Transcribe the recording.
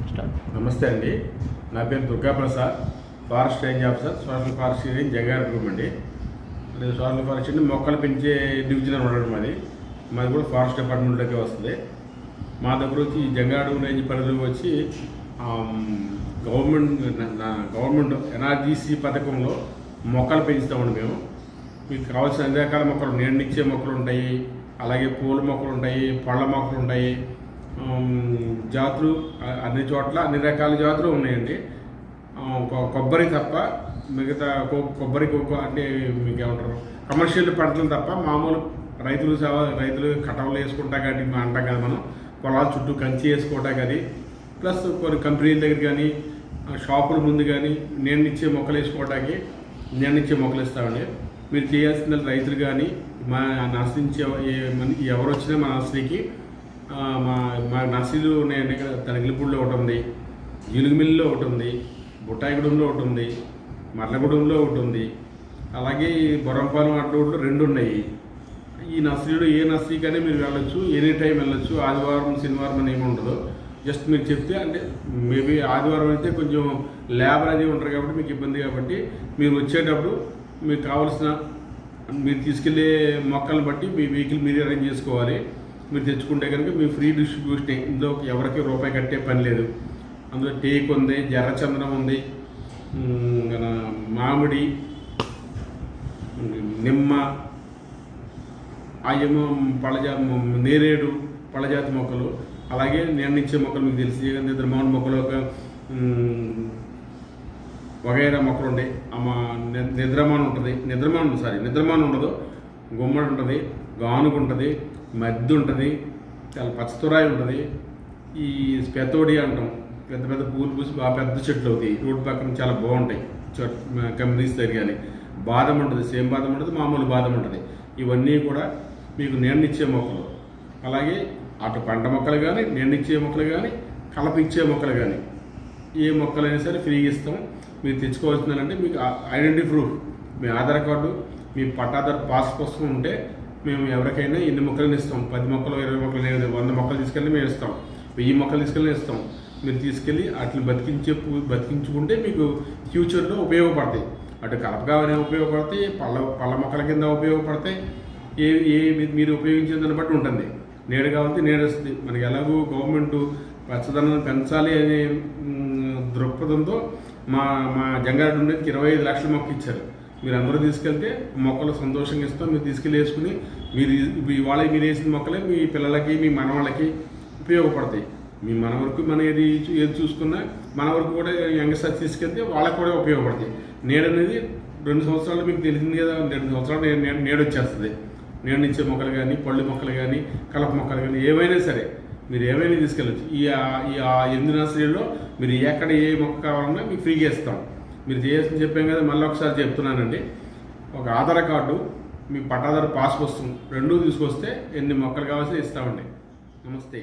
నమస్తే అండి, నా పేరు Durga Prasad, forest range officer, social forest range Jangareddy group అండి. సోషల్ ఫారెస్ట్ అంటే మొక్కలు పెంచే డివిజన్ ఉండడం మాది కూడా ఫారెస్ట్ డిపార్ట్మెంట్లోకి వస్తుంది. మా దగ్గర వచ్చి జంగారెడ్డి రేంజ్ పరిధిలో వచ్చి గవర్నమెంట్ ఎన్ఆర్జీసీ పథకంలో మొక్కలు పెంచుతామండి. మేము మీకు కావాల్సిన అన్ని రకాల మొక్కలు, నీడనిచ్చే మొక్కలు ఉంటాయి, అలాగే పూల మొక్కలు ఉంటాయి, పళ్ళ మొక్కలు ఉంటాయి, జాతులు అన్ని చోట్ల అన్ని రకాల జాతులు ఉన్నాయండి. కొబ్బరి తప్ప మిగతా కొబ్బరి అంటే మీకు ఏమంటారు కమర్షియల్ పంటలు తప్ప మామూలు రైతులు కటవలు వేసుకుంటా కానీ అంటాం కదా, మనం పొలాల చుట్టూ కంచి వేసుకోవటం కానీ, ప్లస్ కొన్ని కంపెనీల దగ్గర కానీ షాపుల ముందు కానీ నీడనిచ్చే మొక్కలు వేసుకోవటానికి నీడనిచ్చే మొక్కలు ఇస్తామండి. మీరు చేయాల్సిన రైతులు కానీ మా నర్సరించే ఎవరు వచ్చినా మా నర్సరీకి మా నర్సరీలు ఉన్నాయండి. ఇక్కడ తనగిలిపూడిలో ఒకటి ఉంది, జీలుగుమిల్లిలో ఒకటి ఉంది, బుట్టాయిగూడెంలో ఒకటి ఉంది, మర్లగూడెంలో ఒకటి ఉంది, అలాగే బొరంపాలెం అడ్డూరులో 2 ఉన్నాయి. ఈ నర్సరీలో ఏ నర్సరీకైనా మీరు వెళ్ళొచ్చు, ఎనీ టైం వెళ్ళొచ్చు. ఆదివారం శనివారం అని ఏమి ఉండదు. జస్ట్ మీరు చెప్తే, అంటే మేబీ ఆదివారం అయితే కొంచెం లేబర్ అది ఉంటారు కాబట్టి మీకు ఇబ్బంది, కాబట్టి మీరు వచ్చేటప్పుడు మీకు కావాల్సిన మీరు తీసుకెళ్లే మొక్కలను బట్టి మీ వెహికల్ మీరే అరేంజ్ చేసుకోవాలి. మీరు తెచ్చుకుంటే కనుక మీ ఫ్రీ డిస్ట్రిబ్యూషన్, ఇందులో ఎవరికి రూపాయి కట్టే పని లేదు. అందులో టేక్ ఉంది, ఎర్రచందనం ఉంది, మామిడి, నిమ్మ, ఏమో నేరేడు పళ్ళజాతి మొక్కలు, అలాగే నీడనిచ్చే మొక్కలు మీకు తెలిసి మామిడి మొక్కలు, వగైరా మొక్కలు ఉంటాయి. నిద్రమాన్ ఉంటుంది, నిద్రమాన్ ఉండదు, గుమ్మడి ఉంటుంది, గానుగు ఉంటుంది, మద్ది ఉంటుంది, చాలా పచ్చతురాయి ఉంటుంది. ఈ స్పెతోడి అంటాం, పెద్ద పెద్ద పూలు పూసి బాగా పెద్ద చెట్లు అవుతాయి, రోడ్డు పక్కన చాలా బాగుంటాయి కంపెనీస్ దగ్గర. కానీ బాదం ఉంటుంది, సేమ్ బాదం ఉంటుంది, మామూలు బాదం ఉంటుంది. ఇవన్నీ కూడా మీకు నీడనిచ్చే మొక్కలు. అలాగే అటు పంట మొక్కలు కానీ, నీడనిచ్చే మొక్కలు కానీ, కలపిచ్చే మొక్కలు కానీ, ఏ మొక్కలైనా సరే ఫ్రీగా ఇస్తాం. మీరు తెచ్చుకోవాల్సిందంటే మీకు ఐడెంటిటీ ప్రూఫ్, మీ ఆధార్ కార్డు, మీ పట్టాదారు పాస్ పుస్తకం ఉంటే మేము ఎవరికైనా ఎన్ని మొక్కలను ఇస్తాం. 10 మొక్కలు, 20 మొక్కలు, 100 మొక్కలు తీసుకెళ్ళి మేము ఇస్తాం, 1000 మొక్కలు తీసుకెళ్ళి ఇస్తాం. మీరు తీసుకెళ్ళి వాటిని బతికించుకుంటే మీకు ఫ్యూచర్లో ఉపయోగపడతాయి. అటు కలపగానే ఉపయోగపడతాయి, పళ్ళ మొక్కల కింద ఉపయోగపడతాయి. మీరు ఉపయోగించే దాన్ని బట్టి ఉంటుంది. నీడ కావాలంటే నీడ వస్తుంది. మనకి ఎలాగో గవర్నమెంట్ పచ్చదనాన్ని పెంచాలి అనే దృక్పథంతో మా జంగారెడ్డి ఉండేది 25 లక్షల మొక్క ఇచ్చారు. మీరు అందరూ తీసుకెళ్తే మొక్కలు సంతోషంగా ఇస్తాం. మీరు తీసుకెళ్ళి వేసుకుని ఇవాళ మీరు వేసిన మొక్కలే మీ పిల్లలకి, మీ మనవాళ్ళకి ఉపయోగపడతాయి. మీ మన వరకు మనం ఏది చూసుకున్నా మన వరకు కూడా యంగ్స్టర్స్ తీసుకెళ్తే వాళ్ళకి కూడా ఉపయోగపడతాయి. నీడ అనేది 2 సంవత్సరాలు మీకు తెలిసింది కదా, 2 సంవత్సరాలు నీడ వచ్చేస్తుంది. నీడనిచ్చే మొక్కలు కానీ, పళ్ళు మొక్కలు కానీ, కలప మొక్కలు కానీ, ఏవైనా సరే మీరు ఏమైనా తీసుకెళ్ళచ్చు. ఈ 8 నర్సరీలో మీరు ఎక్కడ ఏ మొక్క కావాలన్నా మీకు ఫ్రీగా ఇస్తాం. మీరు చేయాల్సింది చెప్పాం కదా, మళ్ళీ ఒకసారి చెప్తున్నానండి. ఒక ఆధార్ కార్డు, మీ పట్టాదారు పాస్ పుస్తకం 2 తీసుకొస్తే ఎన్ని మొక్కలు కావాల్సి ఇస్తామండి. నమస్తే.